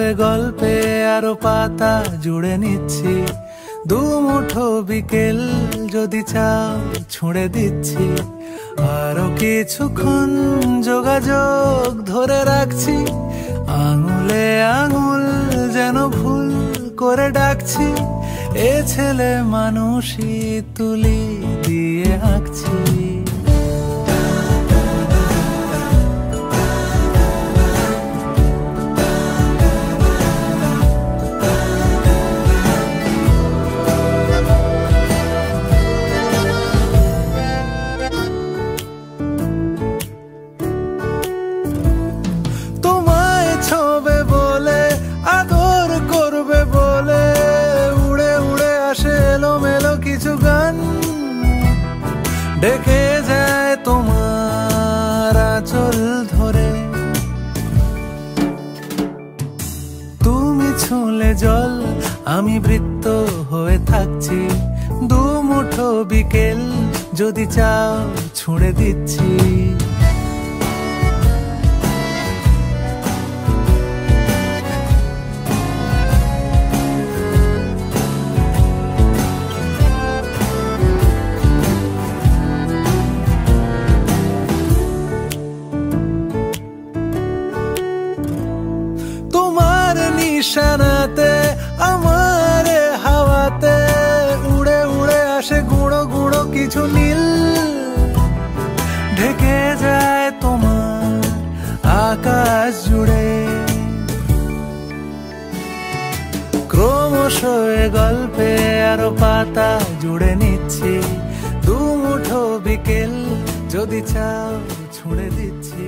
এ গল্পে আরো পাতা জুড়ে নিচ্ছি, দু মুঠো বিকেল যদি চাও ছুঁড়ে দিচ্ছি। আরো কিছুক্ষণ যোগাযোগ ধরে রাখছি, আঙুলে আঙুল যেন ভুল করে ডাকছি। এ ছেলে মানুষই তুলি দিয়ে আঁকছি। তোমায় ছোবে বলে আদর করবে বলে উড়ে উড়ে আসে এলোমেলো কিছু গান, ডেকে যায় তোমার আঁচল ধরে। তুমি ছুঁলে জল, আমি বৃত্ত হয়ে থাকছি, দু মুঠো বিকেল যদি চাও ছুঁড়ে দিচ্ছি। তোমার নিশানাতে আমার হাওয়াতে উড়ে উড়ে আসে গুঁড়ো গুঁড়ো কিছু নীল, ঢেকে যায় তোমার আকাশ জুড়ে। ক্রমশ এ গল্পে আরো পাতা জুড়ে নিচ্ছি, দু মুঠো বিকেল যদি চাও ছুঁড়ে দিচ্ছি।